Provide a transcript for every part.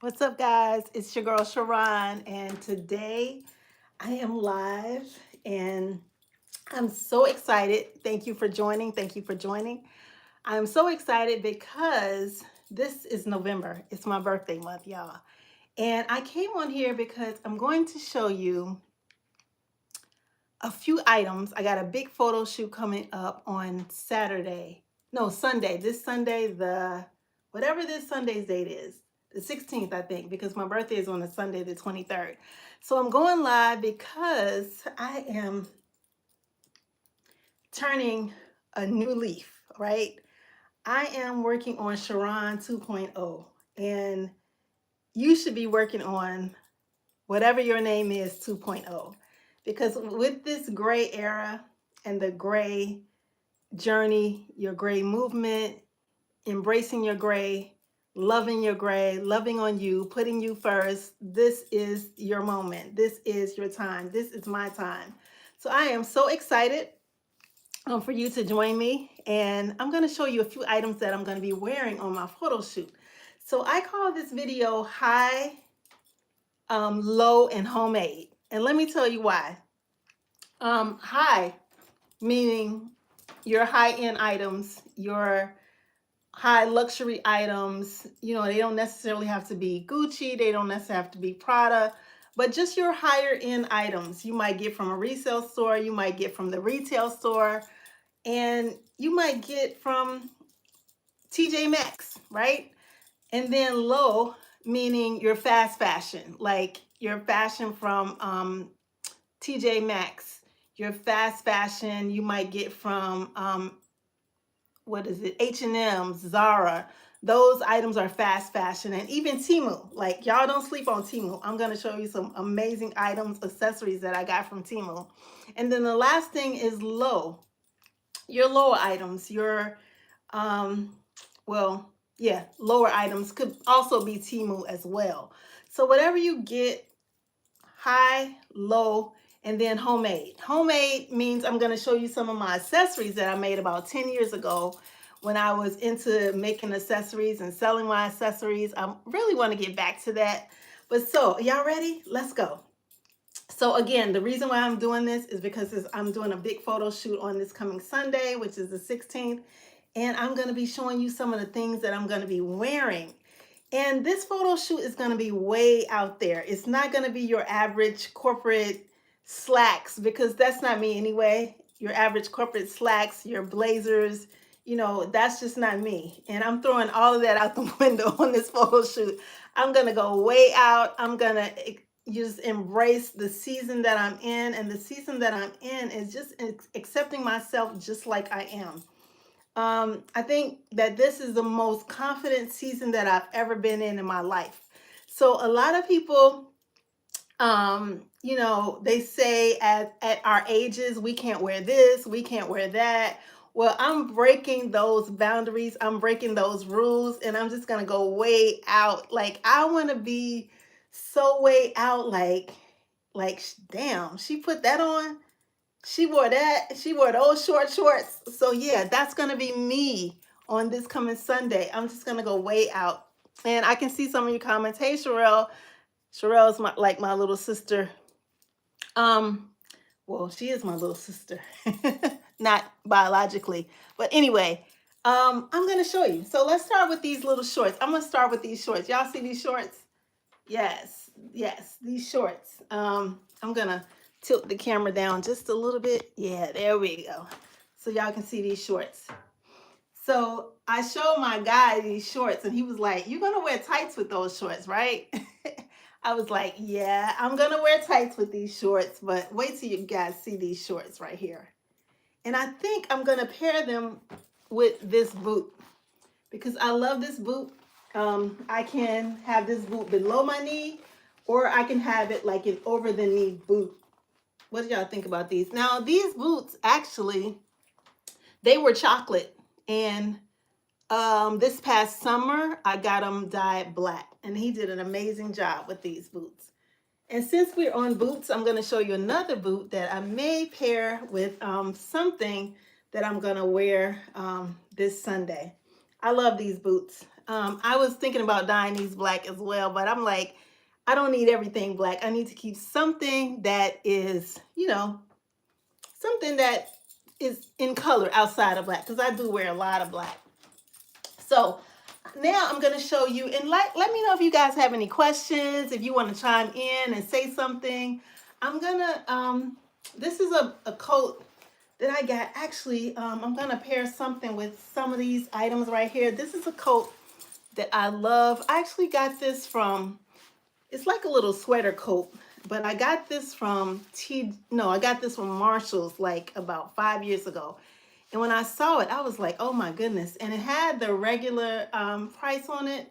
What's up, guys? It's your girl Sharon, and today I am live and I'm so excited. Thank you for joining. Thank you for joining. I'm so excited because this is November. It's my birthday month, y'all. And I came on here because I'm going to show you a few items. I got a big photo shoot coming up on Saturday. No, Sunday. This Sunday, whatever this Sunday's date is, the 16th, I think, because my birthday is on a Sunday, the 23rd. So I'm going live because I am turning a new leaf, right? I am working on Sharon 2.0, and you should be working on whatever your name is 2.0, because with this gray era and the gray journey, your gray movement, embracing your gray, loving on you, putting you first, this is your moment. This is your time. This is my time. So I am so excited for you to join me. And I'm going to show you a few items that I'm going to be wearing on my photo shoot. So I call this video high, low, and homemade. And let me tell you why. High, meaning your high-end items, your high luxury items. You know, they don't necessarily have to be Gucci, they don't necessarily have to be Prada, but just your higher end items you might get from a resale store, you might get from the retail store, and you might get from TJ Maxx, right? And then low, meaning your fast fashion, like your fashion from TJ Maxx, your fast fashion you might get from what is it, H&M, Zara. Those items are fast fashion. And even Temu, like, y'all don't sleep on Temu. I'm going to show you some amazing items, accessories that I got from Temu. And then the last thing is low, your lower items, your well, yeah, lower items could also be Temu as well. So whatever you get, high, low, and then homemade. Homemade means I'm going to show you some of my accessories that I made about 10 years ago when I was into making accessories and selling my accessories. I really want to get back to that. But so, y'all ready? Let's go. So again, the reason why I'm doing this is because I'm doing a big photo shoot on this coming Sunday, which is the 16th. And I'm going to be showing you some of the things that I'm going to be wearing. And this photo shoot is going to be way out there. It's not going to be your average corporate slacks, because that's not me anyway. Your average corporate slacks, your blazers, you know, that's just not me. And I'm throwing all of that out the window on this photo shoot. I'm going to go way out. I'm going to just embrace the season that I'm in. And the season that I'm in is just accepting myself just like I am. I think that this is the most confident season that I've ever been in my life. So a lot of people, you know, they say at our ages, we can't wear this, we can't wear that. Well, I'm breaking those boundaries. I'm breaking those rules, and I'm just going to go way out. Like, I want to be so way out, like, damn, she put that on. She wore that. She wore those short shorts. So yeah, that's gonna be me on this coming Sunday. I'm just gonna go way out. And I can see some of your comments. Hey, Sherelle. Sherelle's like my little sister. Well, she is my little sister, not biologically, but anyway. I'm gonna show you. So let's start with these little shorts. I'm gonna start with these shorts. Y'all see these shorts? Yes, yes, these shorts. I'm gonna tilt the camera down just a little bit. Yeah, there we go. So y'all can see these shorts. So I showed my guy these shorts, and he was like, "You're gonna wear tights with those shorts, right?" I was like, "Yeah, I'm gonna wear tights with these shorts, but wait till you guys see these shorts right here." And I think I'm gonna pair them with this boot, because I love this boot. I can have this boot below my knee, or I can have it like an over the knee boot. What do y'all think about these? Now, these boots actually, they were chocolate, and this past summer I got them dyed black, and he did an amazing job with these boots. And since we're on boots, I'm going to show you another boot that I may pair with something that I'm going to wear this Sunday. I love these boots. I was thinking about dyeing these black as well, but I'm like, I don't need everything black. I need to keep something that is, you know, something that is in color outside of black, because I do wear a lot of black. So now I'm going to show you, and let me know if you guys have any questions, if you want to chime in and say something. I'm going to, this is a coat that I got. Actually, I'm going to pair something with some of these items right here. This is a coat that I love. I actually got this from, it's like a little sweater coat, but I got this from I got this from Marshall's like about 5 years ago. And when I saw it, I was like, oh my goodness. And it had the regular price on it.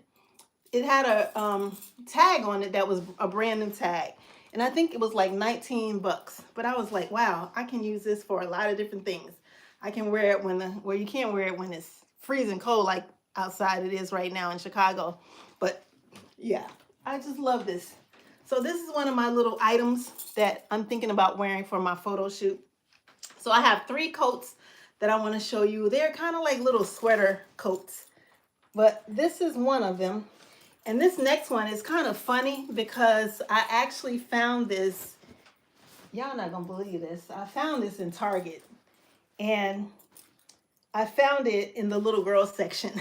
It had a tag on it that was a brand new tag. And I think it was like 19 bucks. But I was like, wow, I can use this for a lot of different things. I can wear it well, you can't wear it when it's freezing cold like outside it is right now in Chicago. But yeah, I just love this. So this is one of my little items that I'm thinking about wearing for my photo shoot. So I have 3 coats that I want to show you. They're kind of like little sweater coats, but this is one of them. And this next one is kind of funny because I actually found this. Y'all not gonna believe this. I found this in Target, and I found it in the little girl section.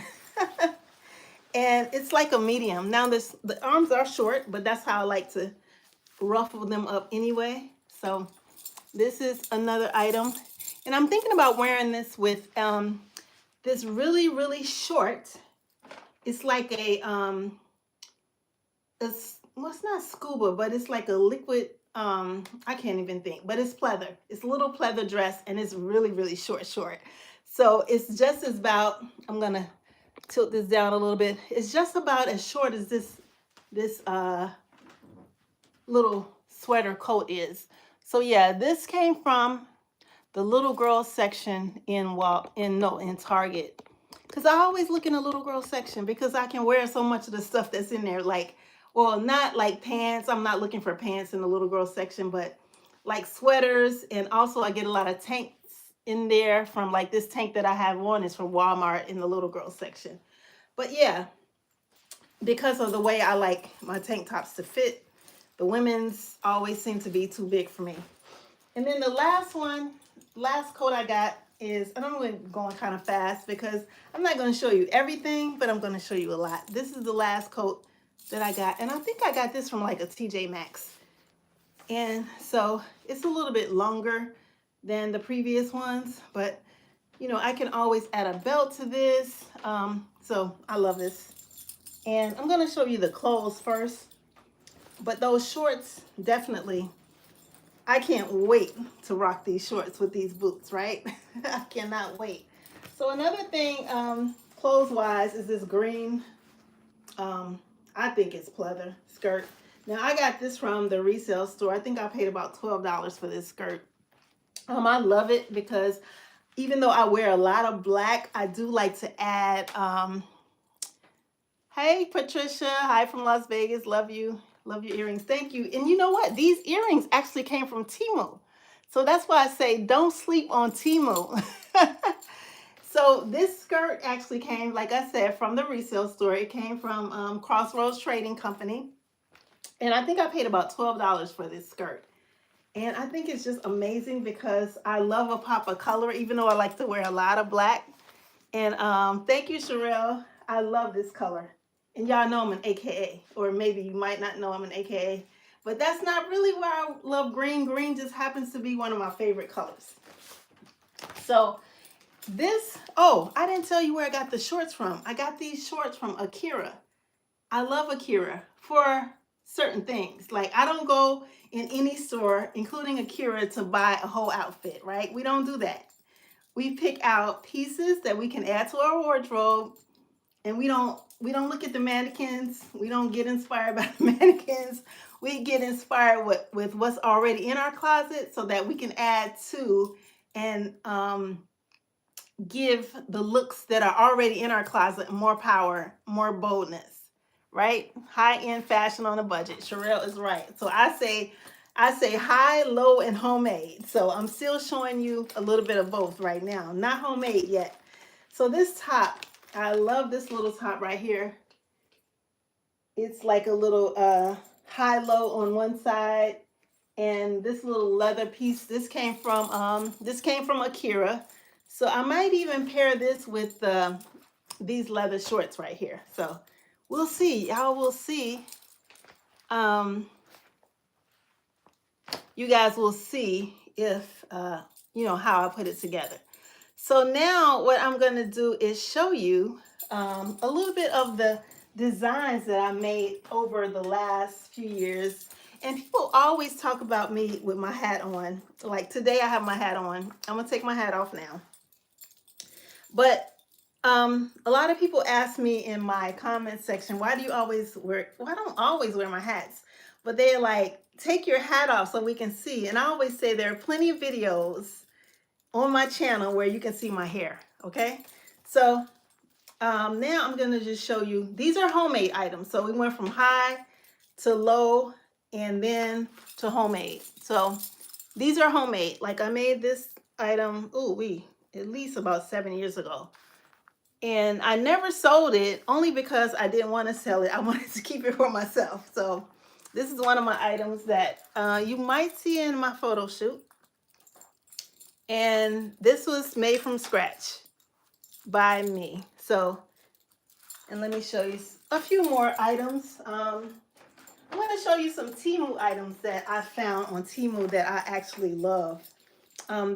And it's like a medium. Now the arms are short, but that's how I like to ruffle them up anyway. So this is another item. And I'm thinking about wearing this with this really, really short. It's like well, it's not scuba, but it's like a liquid, I can't even think, but it's pleather. It's a little pleather dress, and it's really, really short. So it's just about, I'm gonna tilt this down a little bit. It's just about as short as this little sweater coat is. So yeah, this came from the little girl section in Target. Because I always look in the little girl section because I can wear so much of the stuff that's in there. Like, well, not like pants. I'm not looking for pants in the little girl section, but like sweaters. And also I get a lot of tanks in there from like this tank that I have on is from Walmart in the little girl section. But yeah, because of the way I like my tank tops to fit, the women's always seem to be too big for me. And then the last coat I got is, and I'm going kind of fast because I'm not going to show you everything, but I'm going to show you a lot. This is the last coat that I got, and I think I got this from like a TJ Maxx. And so it's a little bit longer than the previous ones, but you know, I can always add a belt to this. So I love this. And I'm going to show you the clothes first, but those shorts, definitely, I can't wait to rock these shorts with these boots, right? I cannot wait. So another thing, clothes-wise, is this green, I think it's pleather skirt. Now, I got this from the resale store. I think I paid about $12 for this skirt. I love it because even though I wear a lot of black, I do like to add, hey, Patricia, hi from Las Vegas, love you. Love your earrings. Thank you. And you know what? These earrings actually came from Temu. So that's why I say don't sleep on Temu. So this skirt actually came, like I said, from the resale store. It came from Crossroads Trading Company. And I think I paid about $12 for this skirt. And I think it's just amazing because I love a pop of color, even though I like to wear a lot of black. And thank you, Sherelle. I love this color. And y'all know I'm an AKA, or maybe you might not know I'm an AKA, but that's not really why I love green. Green just happens to be one of my favorite colors. So this, oh, I didn't tell you where I got the shorts from. I got these shorts from Akira. I love Akira for certain things. Like I don't go in any store, including Akira, to buy a whole outfit, right? We don't do that. We pick out pieces that we can add to our wardrobe, and we don't look at the mannequins. We don't get inspired by the mannequins. We get inspired with what's already in our closet so that we can add to and give the looks that are already in our closet more power, more boldness, right? High-end fashion on a budget. Sherelle is right. So I say high, low, and homemade. So I'm still showing you a little bit of both right now. Not homemade yet. So this top, I love this little top right here. It's like a little high-low on one side, and this little leather piece. This came from Akira. So I might even pair this with these leather shorts right here. So we'll see. Y'all will see. Um, you guys will see if how I put it together. So now what I'm going to do is show you a little bit of the designs that I made over the last few years. And people always talk about me with my hat on. Like today I have my hat on. I'm going to take my hat off now. But a lot of people ask me in my comment section, why do you always wear, well, I don't always wear my hats, but they're like, take your hat off so we can see. And I always say there are plenty of videos on my channel where you can see my hair. Okay. So now I'm going to just show you, these are homemade items. So we went from high to low and then to homemade. So these are homemade. Like I made this item, at least about 7 years ago. And I never sold it only because I didn't want to sell it. I wanted to keep it for myself. So this is one of my items that you might see in my photo shoot. And this was made from scratch by me. So, and let me show you a few more items. I'm going to show you some Temu items that I found on Temu that I actually love.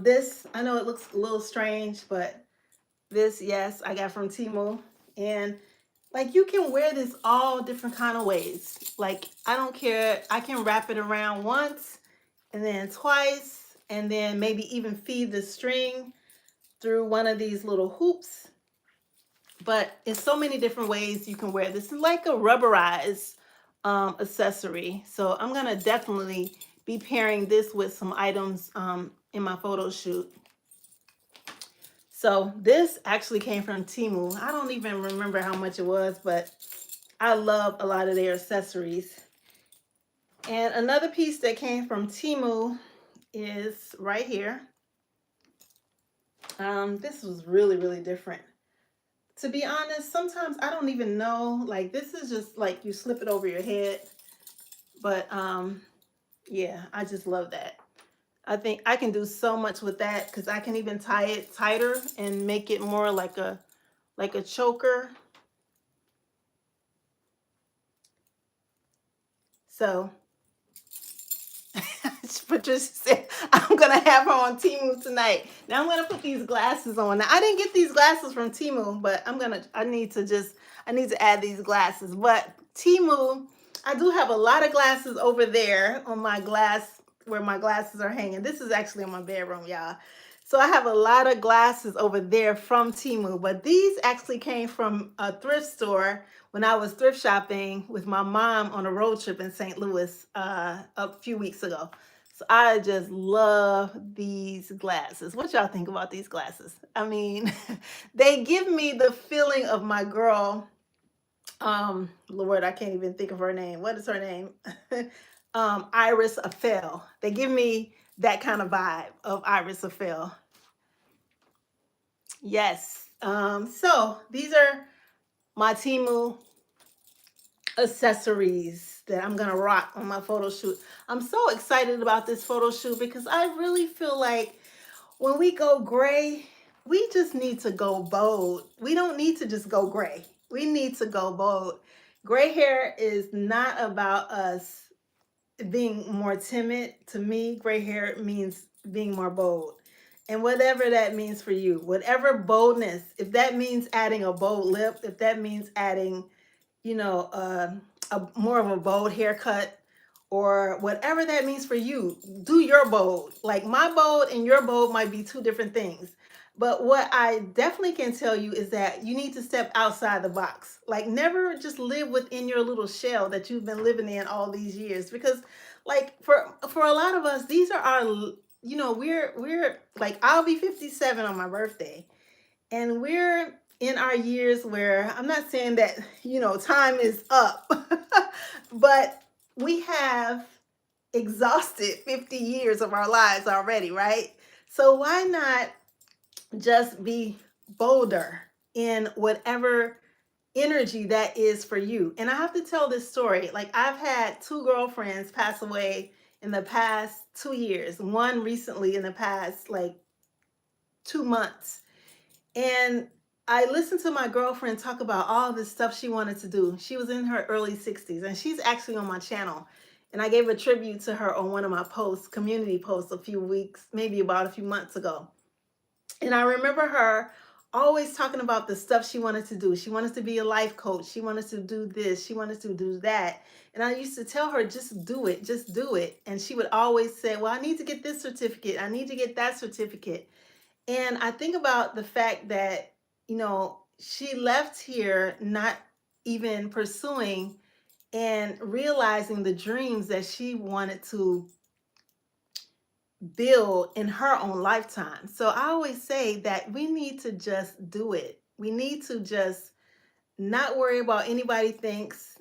This, I know it looks a little strange, but this, yes, I got from Temu. And like you can wear this all different kind of ways. Like, I don't care. I can wrap it around once and then twice, and then maybe even feed the string through one of these little hoops. But in so many different ways you can wear this. It's like a rubberized accessory. So I'm going to definitely be pairing this with some items in my photo shoot. So this actually came from Temu. I don't even remember how much it was, but I love a lot of their accessories. And another piece that came from Temu is right here. This was really, really different. To be honest, sometimes I don't even know. Like this is just like you slip it over your head. But yeah, I just love that. I think I can do so much with that because I can even tie it tighter and make it more like a choker. So Patricia said, I'm going to have her on Temu tonight. Now I'm going to put these glasses on. Now I didn't get these glasses from Temu, but I need to add these glasses. But Temu, I do have a lot of glasses over there on my glass, where my glasses are hanging. This is actually in my bedroom, y'all. So I have a lot of glasses over there from Temu, but these actually came from a thrift store when I was thrift shopping with my mom on a road trip in St. Louis a few weeks ago. So I just love these glasses. What y'all think about these glasses? I mean, they give me the feeling of my girl, Lord, I can't even think of her name. What is her name? Iris Affel. They give me that kind of vibe of Iris Affel. Yes. So these are my Temu accessories that I'm gonna rock on my photo shoot. I'm so excited about this photo shoot because I really feel like when we go gray, we just need to go bold. We don't need to just go gray. We need to go bold. Gray hair is not about us being more timid. To me, gray hair means being more bold. And whatever that means for you, whatever boldness, if that means adding a bold lip, if that means adding, a more of a bold haircut, or whatever that means for you, do your bold. Like my bold and your bold might be two different things. But what I definitely can tell you is that you need to step outside the box. Like never just live within your little shell that you've been living in all these years. Because like for a lot of us, these are our, we're like, I'll be 57 on my birthday. And we're in our years where I'm not saying that, time is up, but we have exhausted 50 years of our lives already, right? So why not just be bolder? in whatever energy that is for you. And I have to tell this story. Like, I've had two girlfriends pass away in the past 2 years, one recently in the past like 2 months. And I listened to my girlfriend talk about all this stuff she wanted to do. She was in her early 60s, and she's actually on my channel. And I gave a tribute to her on one of my posts, community posts, a few weeks, maybe about a few months ago. And I remember her always talking about the stuff she wanted to do. She wanted to be a life coach. She wanted to do this. She wanted to do that. And I used to tell her, just do it, just do it. And she would always say, well, I need to get this certificate. I need to get that certificate. And I think about the fact that, she left here not even pursuing and realizing the dreams that she wanted to build in her own lifetime. So I always say that we need to just do it. We need to just not worry about anybody thinks,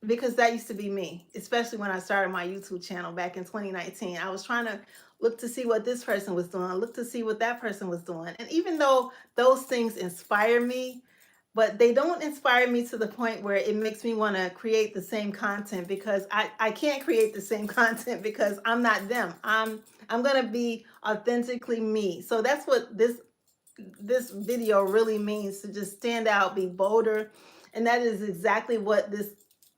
because that used to be me, especially when I started my YouTube channel back in 2019. I was trying to look to see what this person was doing, look to see what that person was doing. And even though those things inspire me, but they don't inspire me to the point where it makes me want to create the same content, because I can't create the same content because I'm not them. I'm going to be authentically me. So that's what this video really means, to just stand out, be bolder. And that is exactly what this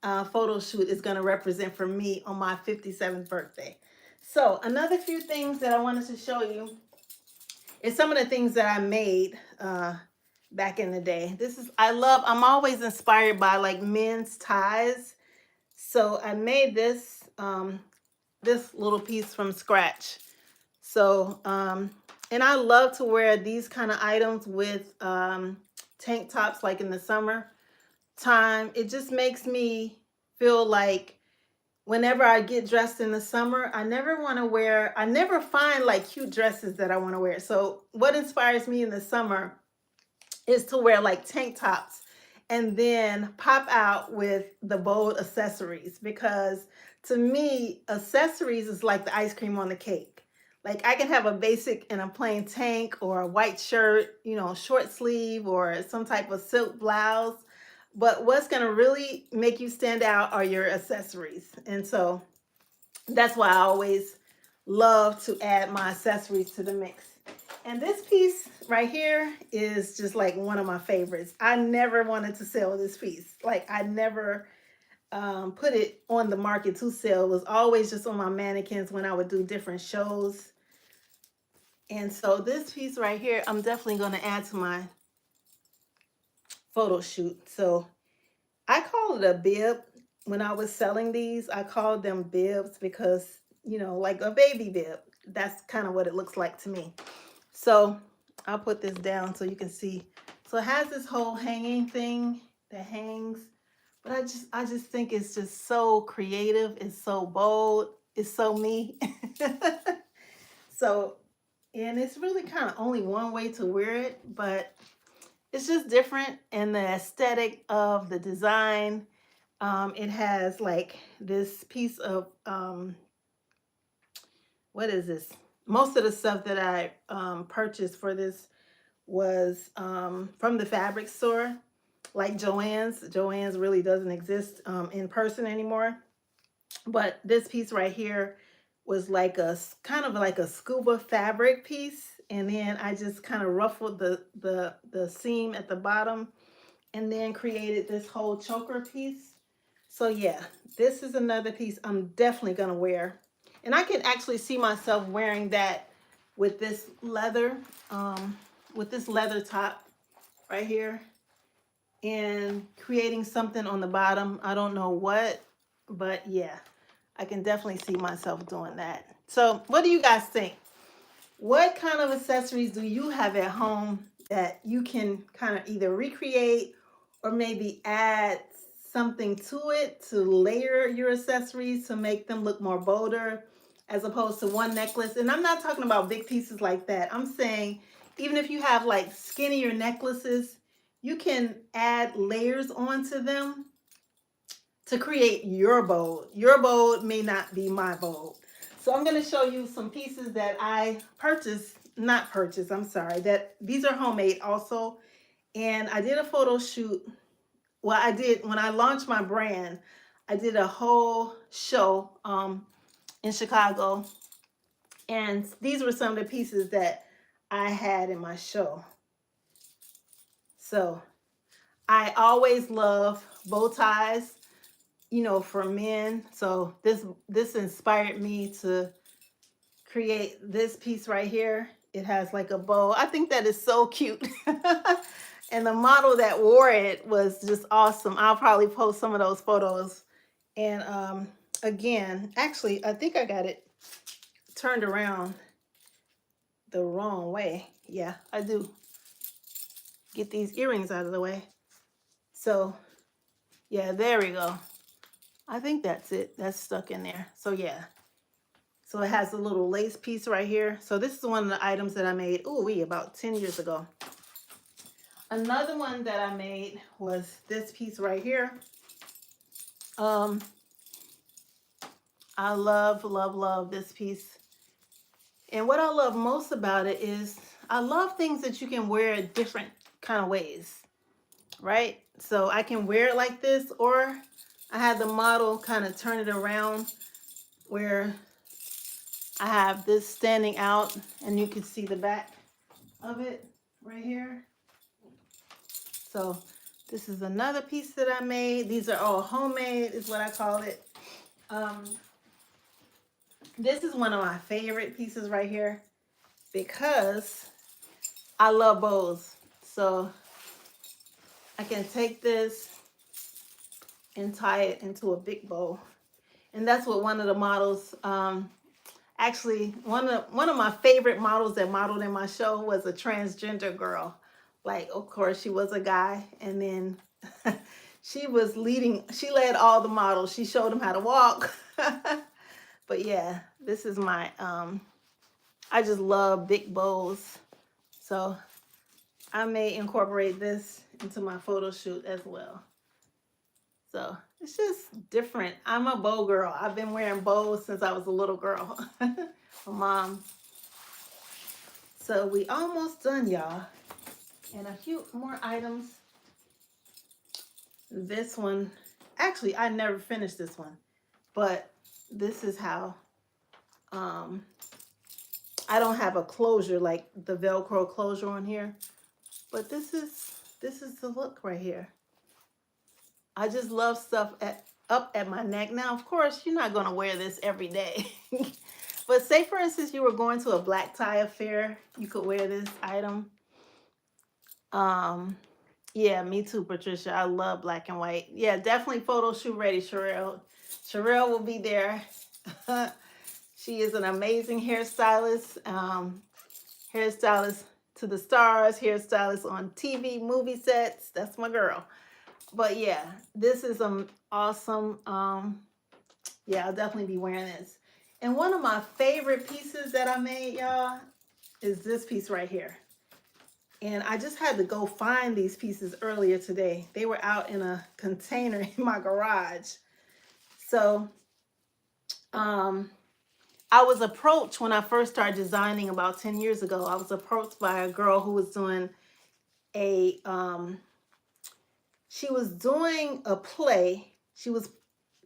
photo shoot is going to represent for me on my 57th birthday. So another few things that I wanted to show you is some of the things that I made back in the day. I'm always inspired by like men's ties. So I made this little piece from scratch. So, and I love to wear these kind of items with tank tops, like in the summer time. It just makes me feel like whenever I get dressed in the summer, I never find like cute dresses that I want to wear. So what inspires me in the summer is to wear like tank tops and then pop out with the bold accessories, because to me, accessories is like the ice cream on the cake. Like, I can have a basic and a plain tank or a white shirt, short sleeve, or some type of silk blouse. But what's going to really make you stand out are your accessories. And so that's why I always love to add my accessories to the mix. And this piece right here is just like one of my favorites. I never wanted to sell this piece. Like, I never put it on the market to sell. It was always just on my mannequins when I would do different shows. And so this piece right here, I'm definitely going to add to my photo shoot. So I call it a bib. When I was selling these, I called them bibs because, like a baby bib. That's kind of what it looks like to me. So I'll put this down so you can see. So it has this whole hanging thing that hangs, but I just think it's just so creative. It's so bold. It's so me. So, and it's really kind of only one way to wear it, but it's just different. And the aesthetic of the design, it has like this piece of, what is this? Most of the stuff that I purchased for this was from the fabric store, like Joann's. Joann's really doesn't exist in person anymore. But this piece right here was like a kind of like a scuba fabric piece. And then I just kind of ruffled the seam at the bottom and then created this whole choker piece. So yeah, this is another piece I'm definitely gonna wear. And I can actually see myself wearing that with this leather top right here, and creating something on the bottom. I don't know what, but yeah, I can definitely see myself doing that. So what do you guys think? What kind of accessories do you have at home that you can kind of either recreate or maybe add something to it to layer your accessories to make them look more bolder, as opposed to one necklace? And I'm not talking about big pieces like that. I'm saying even if you have like skinnier necklaces, you can add layers onto them to create your bold. Your bold may not be my bold. So I'm going to show you some pieces that I purchased, not purchased, I'm sorry, that these are homemade also. And I did a photo shoot. Well, I did, when I launched my brand, I did a whole show in Chicago. And these were some of the pieces that I had in my show. So I always love bow ties, you know, for men. So this inspired me to create this piece right here. It has like a bow. I think that is so cute. And the model that wore it was just awesome. I'll probably post some of those photos. And again, actually, I think I got it turned around the wrong way. Yeah, I do. Get these earrings out of the way. So yeah, there we go. I think that's it. That's stuck in there. So yeah. So it has a little lace piece right here. So this is one of the items that I made, about 10 years ago. Another one that I made was this piece right here. I love, love, love this piece. And what I love most about it is I love things that you can wear different kind of ways, right? So I can wear it like this, or I had the model kind of turn it around where I have this standing out and you can see the back of it right here. So this is another piece that I made. These are all homemade is what I call it. This is one of my favorite pieces right here because I love bows. So I can take this and tie it into a big bow. And that's what one of the models, actually one of my favorite models that modeled in my show was a transgender girl. Like, of course, she was a guy, and then she led all the models. She showed them how to walk. But yeah, this is my, I just love big bows. So I may incorporate this into my photo shoot as well. So it's just different. I'm a bow girl. I've been wearing bows since I was a little girl. My mom. So we almost done, y'all. And a few more items. This one, actually, I never finished this one, but this is how, I don't have a closure like the Velcro closure on here, but this is the look right here. I just love stuff up at my neck. Now, of course, you're not going to wear this every day. But say, for instance, you were going to a black tie affair, you could wear this item. Yeah, me too, Patricia. I love black and white. Yeah, definitely photo shoot ready, Sherelle. Sherelle will be there. She is an amazing hairstylist. Hairstylist to the stars, hairstylist on TV, movie sets. That's my girl. But yeah, this is awesome. Yeah, I'll definitely be wearing this. And one of my favorite pieces that I made, y'all, is this piece right here. And I just had to go find these pieces earlier today. They were out in a container in my garage. So I was approached when I first started designing about 10 years ago. I was approached by a girl who was doing a, she was doing a play.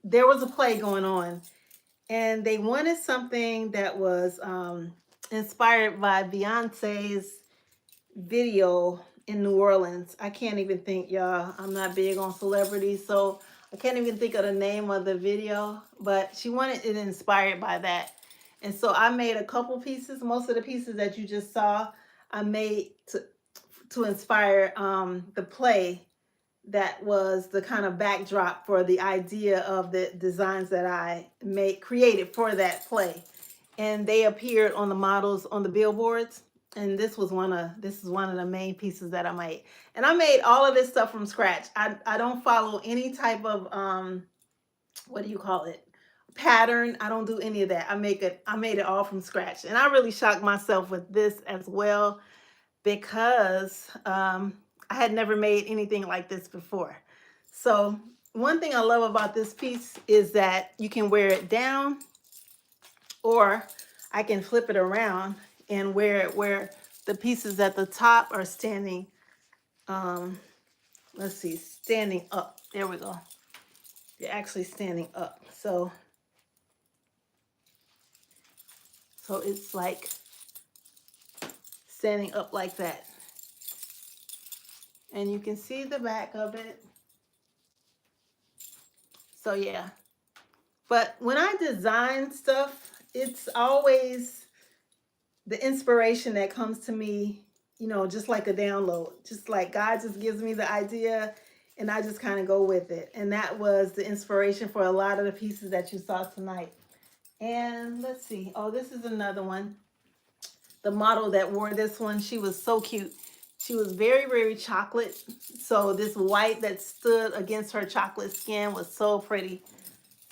There was a play going on, and they wanted something that was inspired by Beyonce's video in New Orleans. I can't even think, y'all. I'm not big on celebrities, so I can't even think of the name of the video, but she wanted it inspired by that. And so I made a couple pieces. Most of the pieces that you just saw, I made to inspire the play that was the kind of backdrop for the idea of the designs that I created for that play. And they appeared on the models on the billboards. And this is one of the main pieces that I made. And I made all of this stuff from scratch. I don't follow any type of what do you call it? Pattern. I don't do any of that. I made it all from scratch. And I really shocked myself with this as well, because I had never made anything like this before. So one thing I love about this piece is that you can wear it down, or I can flip it around and wear it where the pieces at the top are standing let's see, standing up. There we go. They're actually standing up. So it's like standing up like that. And you can see the back of it. So yeah. But when I design stuff, it's always the inspiration that comes to me, you know, just like a download. Just like God just gives me the idea and I just kind of go with it. And that was the inspiration for a lot of the pieces that you saw tonight. And let's see. Oh, this is another one. The model that wore this one, she was so cute. She was very, very chocolate. So this white that stood against her chocolate skin was so pretty.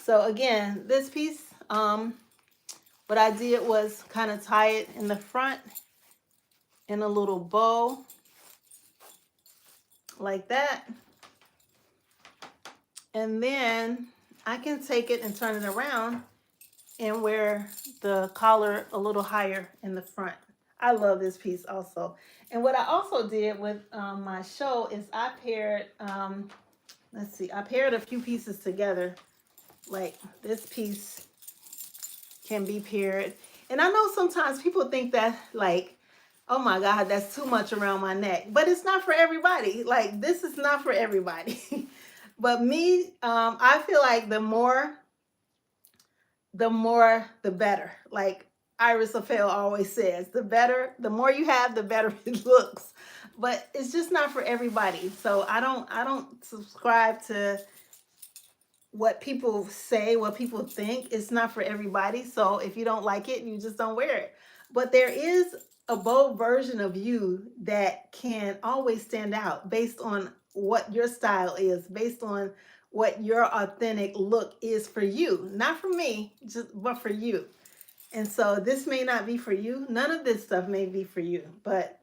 So again, this piece, what I did was kind of tie it in the front in a little bow like that. And then I can take it and turn it around and wear the collar a little higher in the front. I love this piece also. And what I also did with my show is I paired, let's see, I paired a few pieces together. Like this piece can be paired. And I know sometimes people think that like, oh my God, that's too much around my neck. But it's not for everybody. Like this is not for everybody. But me, I feel like the more the better. Like Iris Apfel always says, the more you have, the better it looks. But it's just not for everybody. So I don't subscribe to what people say, what people think. It's not for everybody. So if you don't like it, you just don't wear it. But there is a bold version of you that can always stand out based on what your style is, based on what your authentic look is for you. Not for me, but for you. And so this may not be for you. None of this stuff may be for you, but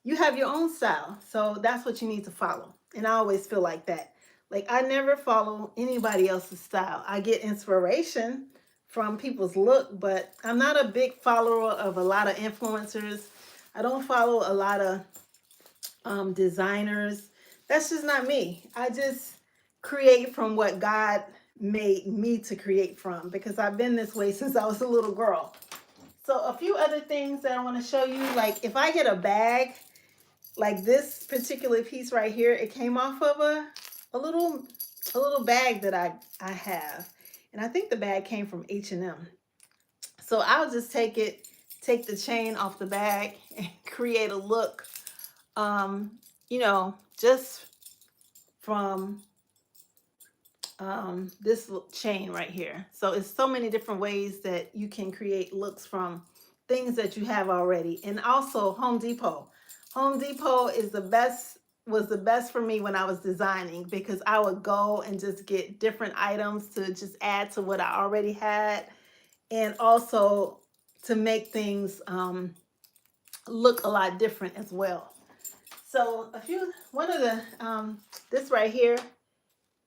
you have your own style. So that's what you need to follow. And I always feel like that. Like I never follow anybody else's style. I get inspiration from people's look, but I'm not a big follower of a lot of influencers. I don't follow a lot of designers. That's just not me. I just create from what God made me to create from because I've been this way since I was a little girl. So a few other things that I want to show you, like if I get a bag, like this particular piece right here, it came off of a little bag that I have. And I think the bag came from H&M. So I'll just take the chain off the bag and create a look, you know, just from this chain right here. So it's so many different ways that you can create looks from things that you have already. And also Home Depot. Home Depot is was the best for me when I was designing because I would go and just get different items to just add to what I already had and also to make things look a lot different as well. So one of the, this right here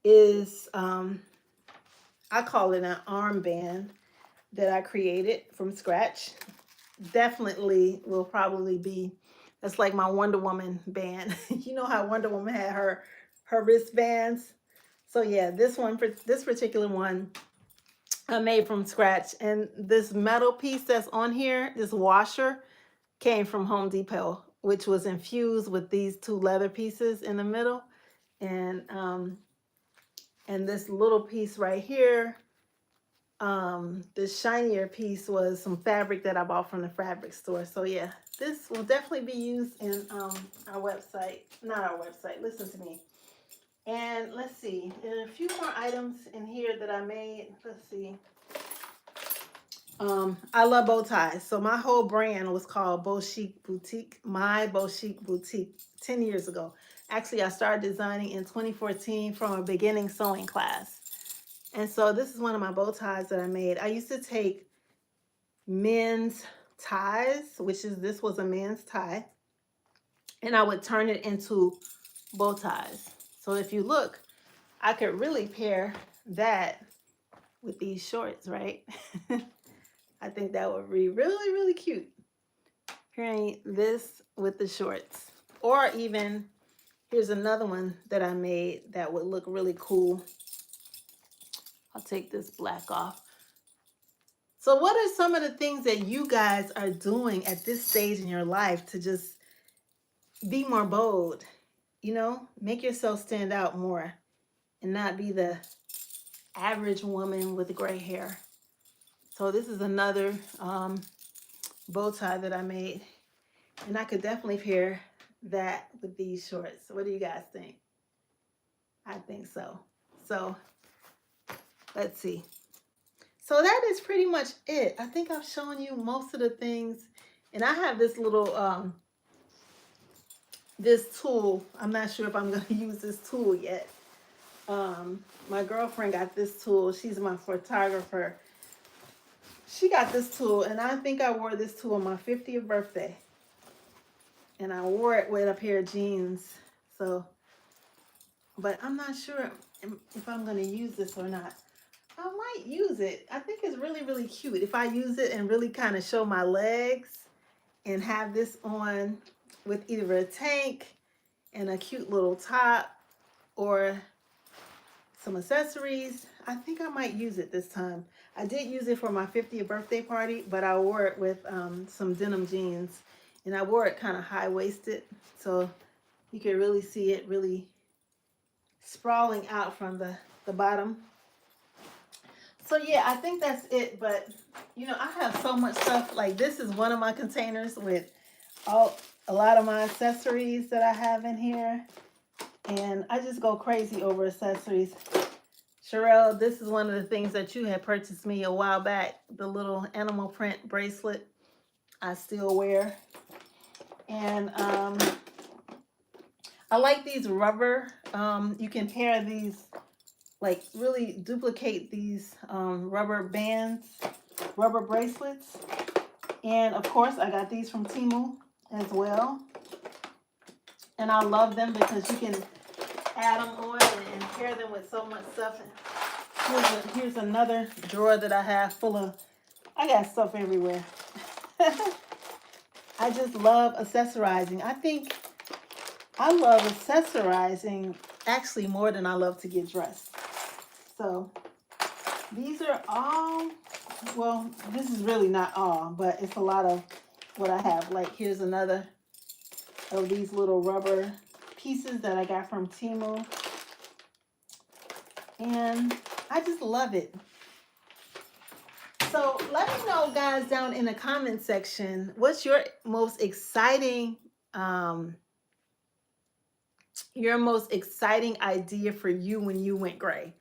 is, I call it an armband that I created from scratch. Definitely will probably be, that's like my Wonder Woman band. You know how Wonder Woman had her wristbands? So yeah, this particular one I made from scratch. And this metal piece that's on here, this washer, came from Home Depot, which was infused with these two leather pieces in the middle. And this little piece right here, this shinier piece was some fabric that I bought from the fabric store. So yeah, this will definitely be used in our website. Not our website, listen to me. And let's see, there are a few more items in here that I made. Let's see. I love bow ties. So my whole brand was called Beau Chic Boutique, my Beau Chic Boutique 10 years ago. Actually, I started designing in 2014 from a beginning sewing class. And so this is one of my bow ties that I made. I used to take men's ties, this was a men's tie, and I would turn it into bow ties. So if you look, I could really pair that with these shorts, right? I think that would be really, really cute. Pairing this with the shorts, or even Here's another one that I made that would look really cool. I'll take this black off. So what are some of the things that you guys are doing at this stage in your life to just be more bold? You know, make yourself stand out more and not be the average woman with gray hair. So this is another bow tie that I made. And I could definitely pair that with these shorts. What do you guys think? I think so. So let's see. So that is pretty much it. I think I've shown you most of the things. And I have this little, this tool. I'm not sure if I'm going to use this tool yet. My girlfriend got this tool. She's my photographer. She got this tool, and I think I wore this tool on my 50th birthday. And I wore it with a pair of jeans. So, but I'm not sure if I'm going to use this or not. I might use it. I think it's really, really cute. If I use it and really kind of show my legs and have this on with either a tank and a cute little top or some accessories, I think I might use it this time. I did use it for my 50th birthday party, but I wore it with some denim jeans, and I wore it kind of high-waisted, so you can really see it really sprawling out from the bottom. So yeah, I think that's it, but you know, I have so much stuff. Like this is one of my containers with a lot of my accessories that I have in here. And I just go crazy over accessories. Sherelle, this is one of the things that you had purchased me a while back, the little animal print bracelet I still wear. And I like these rubber. You can pair these, like really duplicate these rubber bands, rubber bracelets. And of course, I got these from Temu as well. And I love them because you can add them on and pair them with so much stuff. And here's another drawer that I have full of, I got stuff everywhere. I just love accessorizing. I think I love accessorizing actually more than I love to get dressed. So these are all, well, this is really not all, but it's a lot of what I have. Like here's another of these little rubber pieces that I got from Temu. And I just love it. So let me know, guys, down in the comment section, what's your most exciting idea for you when you went gray?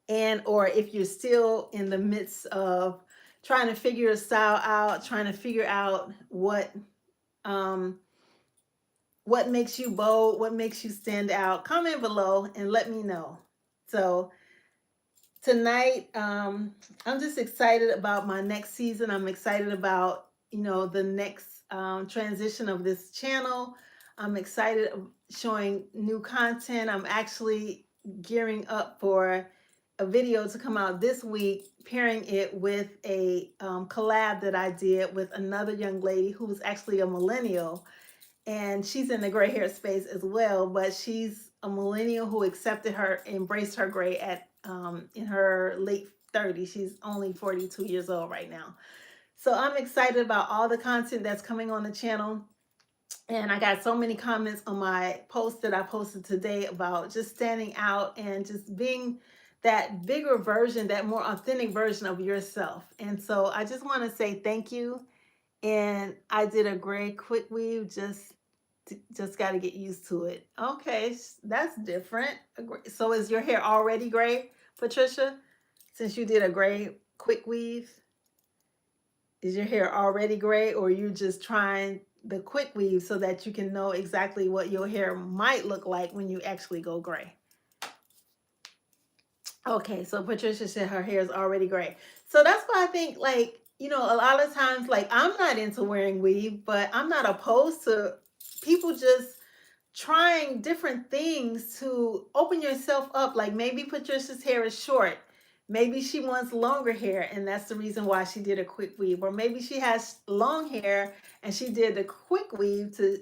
And or if you're still in the midst of trying to figure a style out, trying to figure out what makes you bold, what makes you stand out, comment below and let me know. So tonight, I'm just excited about my next season. I'm excited about, you know, the next transition of this channel. I'm excited showing new content. I'm actually gearing up for a video to come out this week, pairing it with a collab that I did with another young lady who's actually a millennial. And she's in the gray hair space as well, but she's a millennial who accepted her, embraced her gray at in her late 30s. She's only 42 years old right now. So I'm excited about all the content that's coming on the channel. And I got so many comments on my post that I posted today about just standing out and just being that bigger version, that more authentic version of yourself. And so I just want to say thank you. And I did a gray quick weave, just got to get used to it. Okay, that's different. So is your hair already gray, Patricia? Since you did a gray quick weave, is your hair already gray, or are you just trying the quick weave so that you can know exactly what your hair might look like when you actually go gray? Okay, so Patricia said her hair is already gray. So that's why I think, like, you know, a lot of times, like, I'm not into wearing weave, but I'm not opposed to people just trying different things to open yourself up. Like maybe Patricia's hair is short. Maybe she wants longer hair, and that's the reason why she did a quick weave. Or maybe she has long hair and she did the quick weave to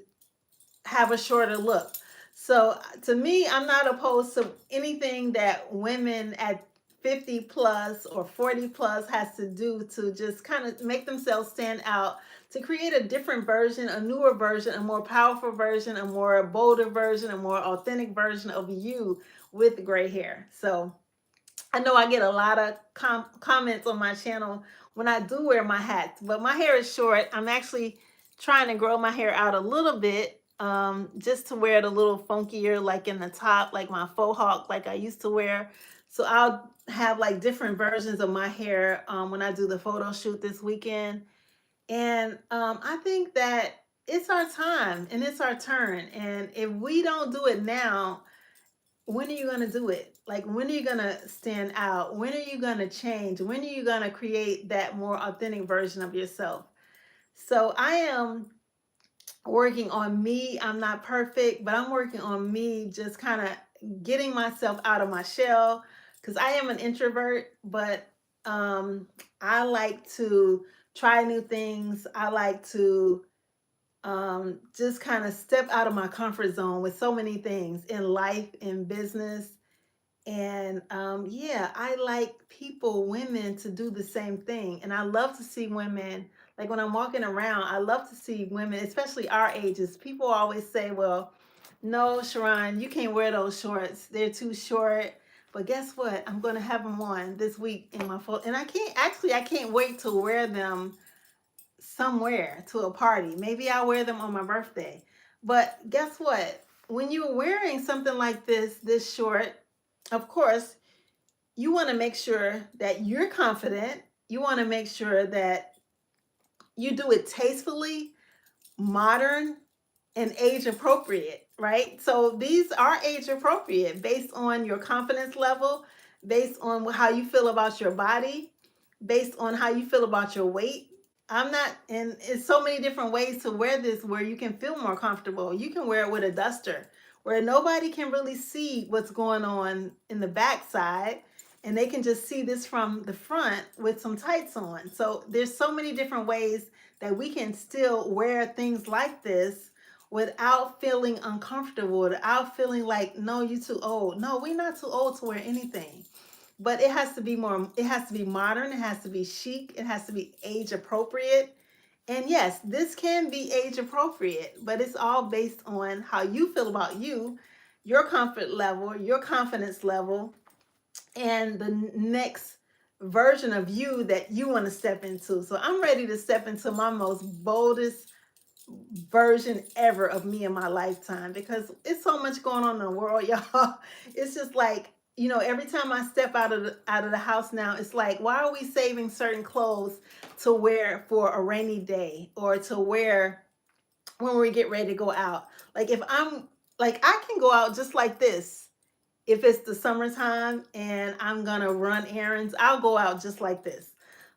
have a shorter look. So to me, I'm not opposed to anything that women at 50 plus or 40 plus has to do to just kind of make themselves stand out, to create a different version, a newer version, a more powerful version, a more bolder version, a more authentic version of you with gray hair. So I know I get a lot of comments on my channel when I do wear my hats, but my hair is short. I'm actually trying to grow my hair out a little bit, just to wear it a little funkier, like in the top, like my faux hawk, like I used to wear. So I'll have like different versions of my hair when I do the photo shoot this weekend. And I think that it's our time and it's our turn. And if we don't do it now, when are you going to do it? Like, when are you going to stand out? When are you going to change? When are you going to create that more authentic version of yourself? So I am working on me. I'm not perfect, but I'm working on me, just kind of getting myself out of my shell, because I am an introvert, but I like to try new things. I like to just kind of step out of my comfort zone with so many things in life, in business. And yeah, I like people, women, to do the same thing. And I love to see women, like when I'm walking around, I love to see women, especially our ages. People always say, well, no, Sharon, you can't wear those shorts. They're too short. But guess what? I'm going to have them on this week in my photo. And I can't wait to wear them somewhere, to a party. Maybe I'll wear them on my birthday. But guess what? When you're wearing something like this short, of course, you want to make sure that you're confident. You want to make sure that you do it tastefully, modern, and age appropriate, right? So these are age appropriate based on your confidence level, based on how you feel about your body, based on how you feel about your weight. I'm not, and it's so many different ways to wear this where you can feel more comfortable. You can wear it with a duster where nobody can really see what's going on in the backside, and they can just see this from the front with some tights on. So there's so many different ways that we can still wear things like this without feeling uncomfortable, without feeling like, no, you're too old. No, we're not too old to wear anything. But it has to be more, it has to be modern, it has to be chic, it has to be age appropriate. And yes, this can be age appropriate, but it's all based on how you feel about you, your comfort level, your confidence level, and the next version of you that you want to step into. So I'm ready to step into my most boldest version ever of me in my lifetime, because it's so much going on in the world, y'all. It's just like, every time I step out of the house now, it's like, why are we saving certain clothes to wear for a rainy day, or to wear when we get ready to go out? Like, if I'm like, I can go out just like this. If it's the summertime and I'm gonna run errands, I'll go out just like this.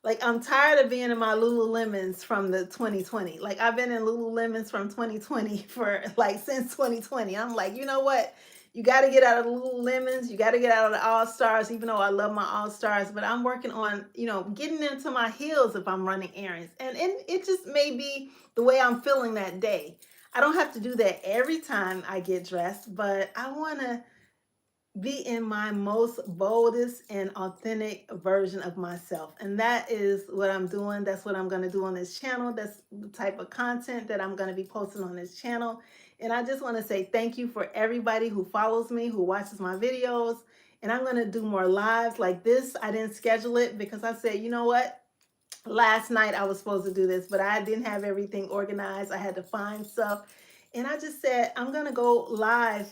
Like, I'm tired of being in my Lululemons from the 2020. Like, I've been in Lululemons from 2020 for like since 2020. I'm like, you know what? You got to get out of the Lululemons. You got to get out of the All Stars, even though I love my All Stars. But I'm working on, getting into my heels if I'm running errands. And it just may be the way I'm feeling that day. I don't have to do that every time I get dressed, but I want to be in my most boldest and authentic version of myself. And that is what I'm doing. That's what I'm going to do on this channel. That's the type of content that I'm going to be posting on this channel. And I just want to say thank you for everybody who follows me, who watches my videos. And I'm going to do more lives like this. I didn't schedule it because I said, you know what? Last night I was supposed to do this, but I didn't have everything organized. I had to find stuff. And I just said, I'm going to go live.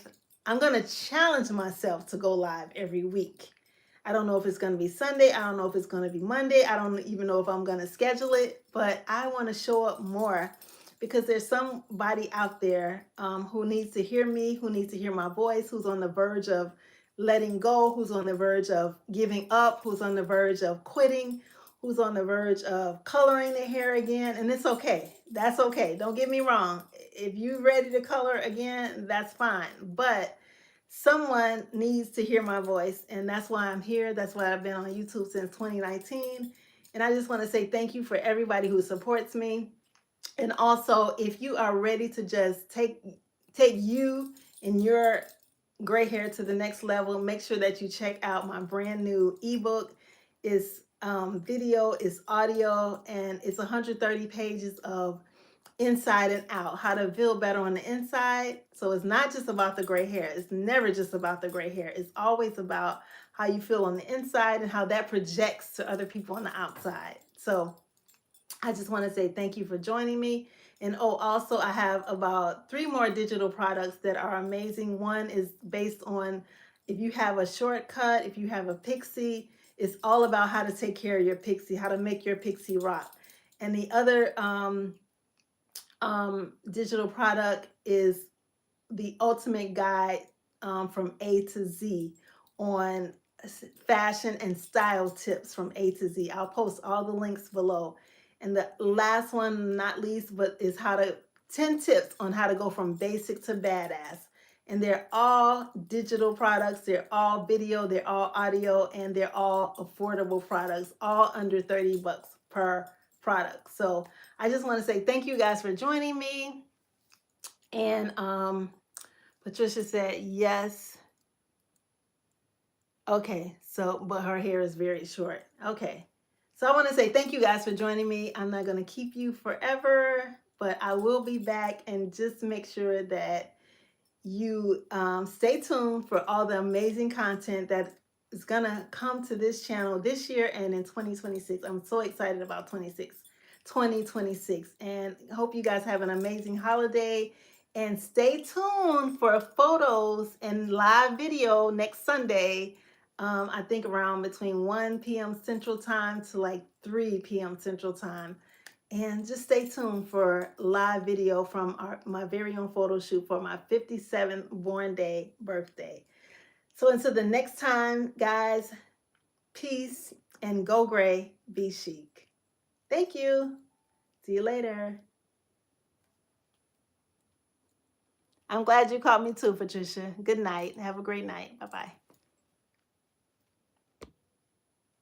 I'm going to challenge myself to go live every week. I don't know if it's going to be Sunday. I don't know if it's going to be Monday. I don't even know if I'm going to schedule it, but I want to show up more, because there's somebody out there who needs to hear me, who needs to hear my voice, who's on the verge of letting go, who's on the verge of giving up, who's on the verge of quitting, who's on the verge of coloring their hair again. And it's okay. That's okay. Don't get me wrong. If you're ready to color again, that's fine. But someone needs to hear my voice. And that's why I'm here. That's why I've been on YouTube since 2019. And I just want to say thank you for everybody who supports me. And also, if you are ready to just take you in your gray hair to the next level, make sure that you check out my brand new ebook. It's video, it's audio, and it's 130 pages of inside and out, how to feel better on the inside. So it's not just about the gray hair. It's never just about the gray hair. It's always about how you feel on the inside and how that projects to other people on the outside. So I just want to say thank you for joining me. And oh, also I have about 3 more digital products that are amazing. One is based on if you have a shortcut, if you have a pixie, it's all about how to take care of your pixie, how to make your pixie rock. And the other digital product is the ultimate guide from A to Z on fashion and style tips from A to Z. I'll post all the links below. And the last one, not least, but is 10 tips on how to go from basic to badass. And they're all digital products, they're all video, they're all audio, and they're all affordable products, all under 30 bucks per product. So I just want to say thank you guys for joining me. And Patricia said yes. Okay, so, but her hair is very short. Okay, so I want to say thank you guys for joining me. I'm not going to keep you forever, but I will be back, and just make sure that you stay tuned for all the amazing content that is going to come to this channel this year and in 2026. I'm so excited about 2026, and hope you guys have an amazing holiday. And stay tuned for photos and live video next Sunday. I think around between 1 p.m. Central Time to like 3 p.m. Central Time. And just stay tuned for live video from my very own photo shoot for my 57th born day birthday. So until the next time, guys, peace and go gray, be chic. Thank you. See you later. I'm glad you called me too, Patricia. Good night. Have a great night. Bye-bye.